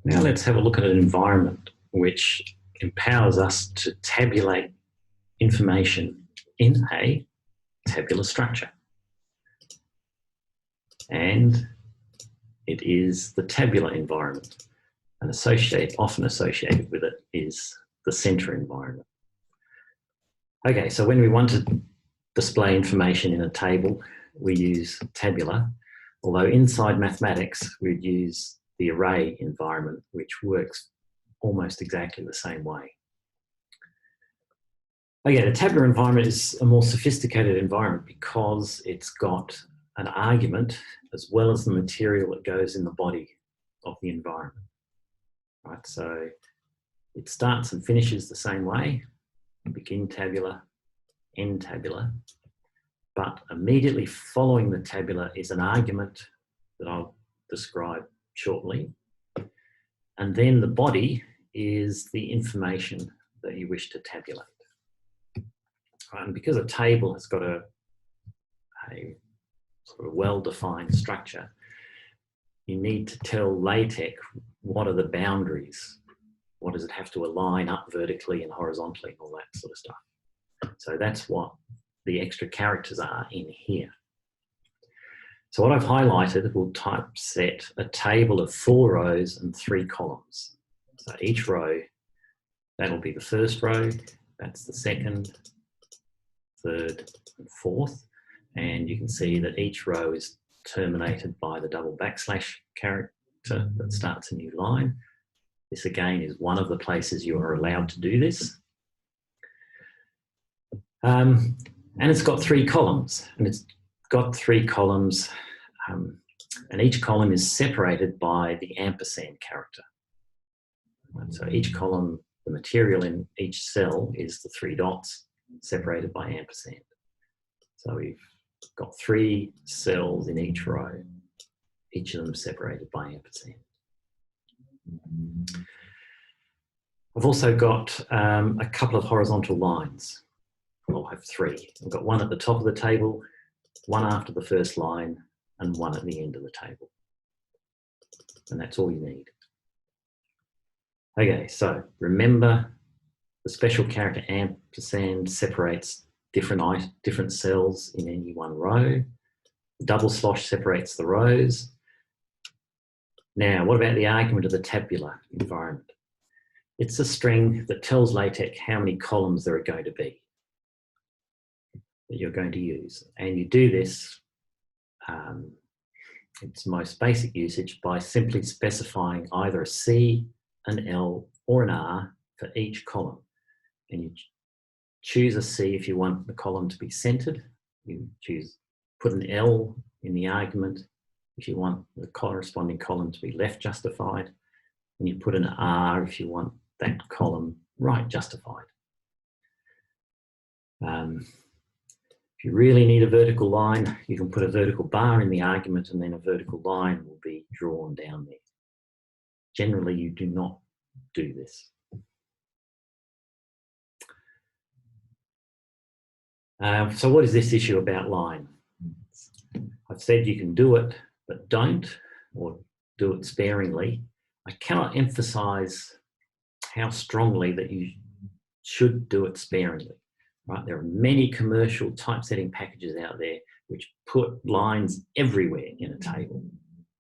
Now let's have a look at an environment which empowers us to tabulate information in a tabular structure. And it is the tabular environment. And often associated with it is the center environment. Okay, so when we want to display information in a table, we use tabular, although inside mathematics, we'd use the array environment, which works almost exactly the same way. Okay, the tabular environment is a more sophisticated environment because it's got an argument as well as the material that goes in the body of the environment. Right, so it starts and finishes the same way, begin tabular, end tabular, but immediately following the tabular is an argument that I'll describe shortly. And then the body is the information that you wish to tabulate. Right, and because a table has got a sort of well-defined structure, you need to tell LaTeX what are the boundaries. What does it have to align up vertically and horizontally, all that sort of stuff. So that's what the extra characters are in here. So what I've highlighted will typeset a table of 4 rows and 3 columns. So each row, that'll be the first row, that's the second, third, and fourth. And you can see that each row is terminated by the double backslash character that starts a new line. This again is one of the places you are allowed to do this. And it's got 3 columns, and and each column is separated by the ampersand character. Right, so each column, the material in each cell is the 3 dots separated by ampersand. So we've got 3 cells in each row, each of them separated by ampersand. I've also got a couple of horizontal lines. I'll have 3. I've got one at the top of the table, one after the first line, and one at the end of the table. And that's all you need. Okay, so remember the special character ampersand separates different cells in any one row. The double slash separates the rows. Now, what about the argument of the tabular environment? It's a string that tells LaTeX how many columns there are going to be that you're going to use. And you do this, its most basic usage, by simply specifying either a C, an L, or an R for each column. And you choose a C if you want the column to be centered. You put an L in the argument if you want the corresponding column to be left justified. And you put an R if you want that column right justified. If you really need a vertical line, you can put a vertical bar in the argument and then a vertical line will be drawn down there. Generally, you do not do this. So what is this issue about line? I've said you can do it, but don't, or do it sparingly. I cannot emphasize how strongly that you should do it sparingly. Right? There are many commercial typesetting packages out there which put lines everywhere in a table.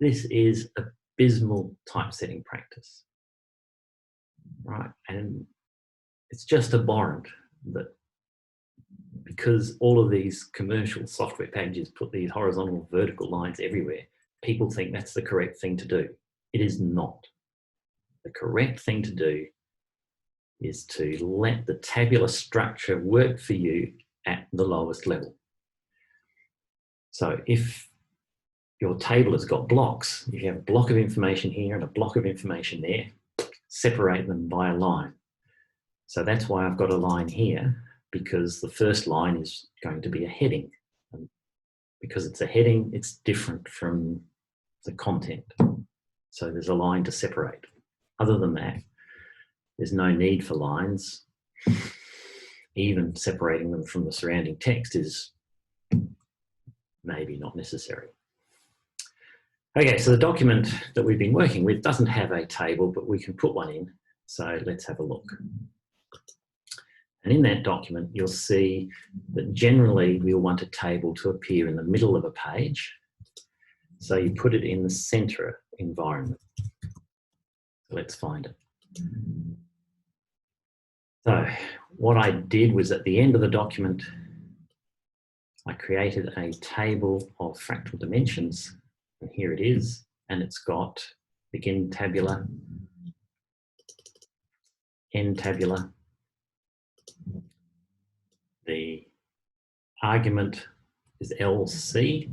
This is abysmal typesetting practice. Right? And it's just abhorrent that because all of these commercial software packages put these horizontal, vertical lines everywhere, people think that's the correct thing to do. It is not. The correct thing to do is to let the tabular structure work for you at the lowest level. So if your table has got blocks, if you have a block of information here and a block of information there, separate them by a line. So that's why I've got a line here, because the first line is going to be a heading. And because it's a heading, it's different from the content. So there's a line to separate. Other than that, there's no need for lines. Even separating them from the surrounding text is maybe not necessary. Okay, so the document that we've been working with doesn't have a table, but we can put one in. So let's have a look. And in that document, you'll see that generally we'll want a table to appear in the middle of a page. So you put it in the center environment. Let's find it. So what I did was at the end of the document, I created a table of fractal dimensions. And here it is. And it's got begin tabular, end tabular. The argument is LC. It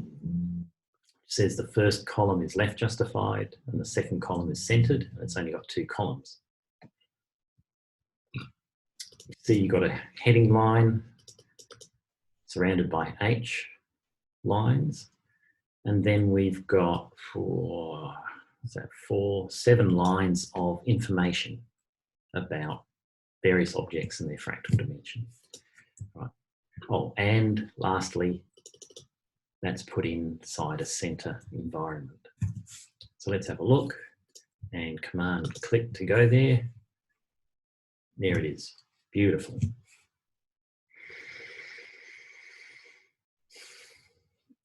says the first column is left justified and the second column is centered. And it's only got 2 columns. See, you've got a heading line surrounded by H lines. And then we've got 7 lines of information about various objects and their fractal dimension. Right. Oh, and lastly, that's put inside a center environment. So let's have a look and command click to go there. There it is. Beautiful.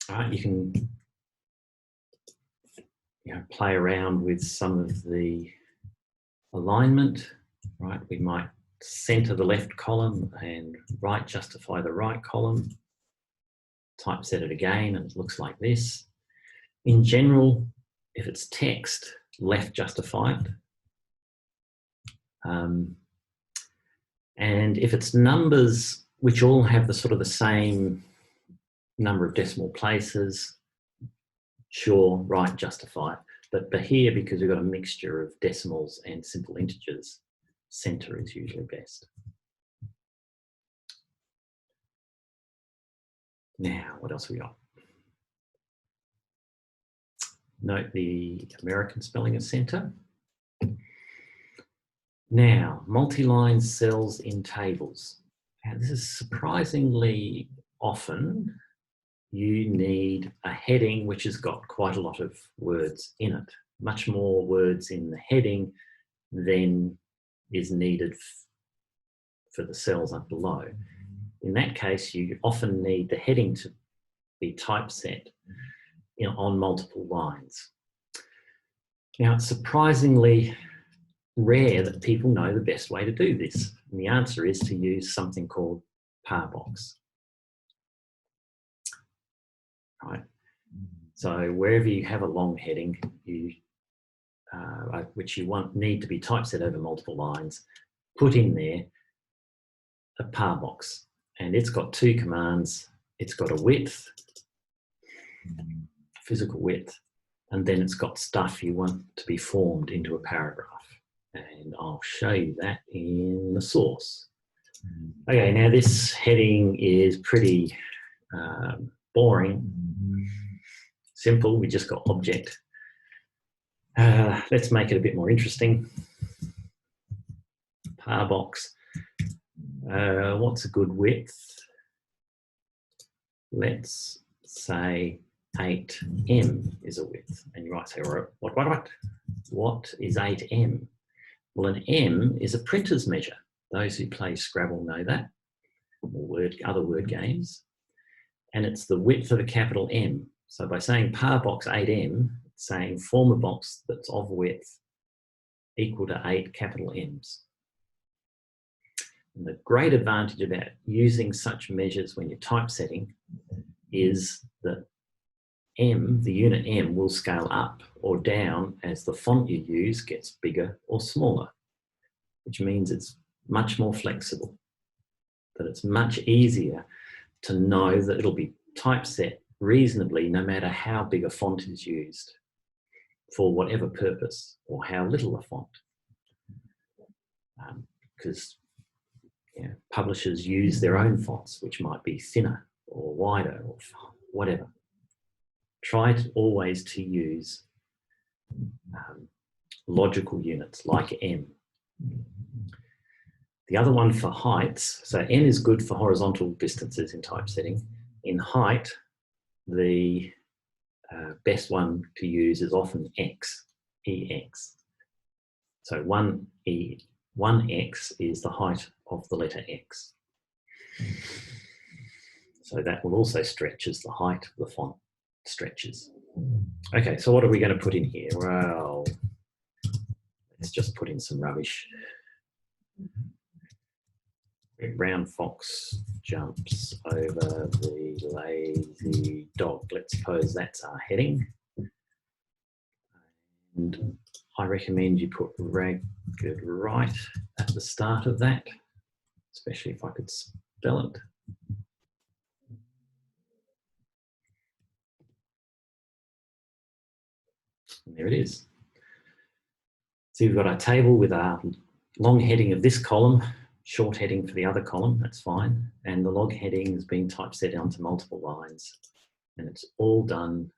All right, you can play around with some of the alignment. Right, we might center the left column and right justify the right column. Typeset it again and it looks like this. In general, if it's text, left justify it. And if it's numbers which all have the sort of the same number of decimal places, sure, right justify it. But here, because we've got a mixture of decimals and simple integers, center is usually best. Now, what else we got? Note the American spelling of center. Now, multi-line cells in tables. Now, this is surprisingly often you need a heading which has got quite a lot of words in it. Much more words in the heading than is needed for the cells up below. In that case, you often need the heading to be typeset on multiple lines. Now, it's surprisingly rare that people know the best way to do this. And the answer is to use something called parbox. Right. So wherever you have a long heading, which you need to be typeset over multiple lines, put in there a parbox. And it's got 2 commands. It's got a width, physical width, and then it's got stuff you want to be formed into a paragraph. And I'll show you that in the source. Okay, now this heading is pretty boring. Simple, we just got object. Let's make it a bit more interesting. Parbox. What's a good width? Let's say 8M is a width. And you might say, what is 8M? Well, an M is a printer's measure. Those who play Scrabble know that, or other word games. And it's the width of a capital M. So by saying parbox 8M, it's saying form a box that's of width equal to 8 capital M's. And the great advantage about using such measures when you're typesetting is that M, the unit M, will scale up or down as the font you use gets bigger or smaller, which means it's much more flexible, that it's much easier to know that it'll be typeset reasonably no matter how big a font is used for whatever purpose or how little a font. Because publishers use their own fonts, which might be thinner or wider or whatever. Try always to use logical units like M. The other one for heights, so N is good for horizontal distances in typesetting. In height, the best one to use is often X, EX. So 1x is the height of the letter X. So that will also stretch as the height of the font stretches. Okay, so what are we going to put in here? Well, let's just put in some rubbish. Brown fox jumps over the lazy dog. Let's suppose that's our heading. And I recommend you put ragged right at the start of that, especially if I could spell it. And there it is. So you've got our table with our long heading of this column, short heading for the other column, that's fine. And the log heading has been typeset onto multiple lines. And it's all done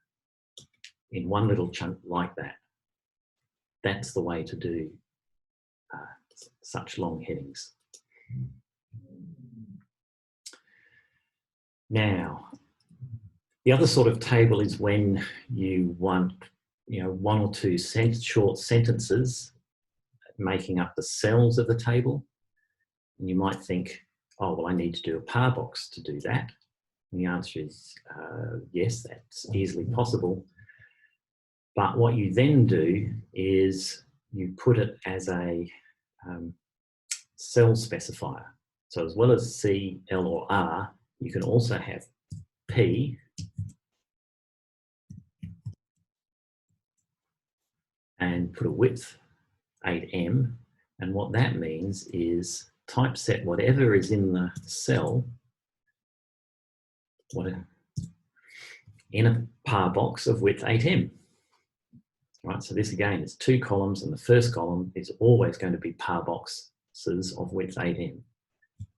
in one little chunk like that. That's the way to do such long headings. Now, the other sort of table is when you want, one or two short sentences making up the cells of the table. And you might think, oh, well, I need to do a par box to do that. And the answer is yes, that's easily possible. But what you then do is you put it as a cell specifier. So as well as C, L, or R, you can also have P and put a width 8M. And what that means is typeset whatever is in the cell in a par box of width 8M. Right, so this again is two columns, and the first column is always going to be par boxes of width 8M.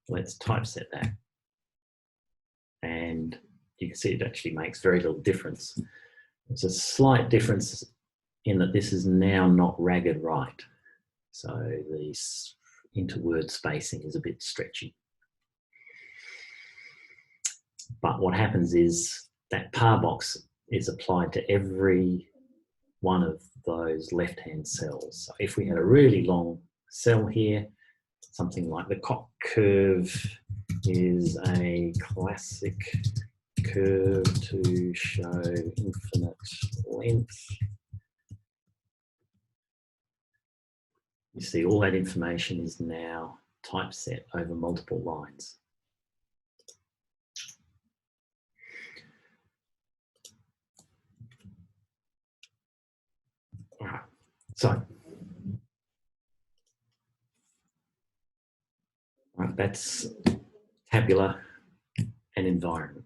Let's typeset that. And you can see it actually makes very little difference. It's a slight difference in that this is now not ragged right. So the interword spacing is a bit stretchy. But what happens is that par box is applied to every one of those left-hand cells. So if we had a really long cell here, something like the cock curve is a classic curve to show infinite length. You see all that information is now typeset over multiple lines. All right, so that's tabular and environment.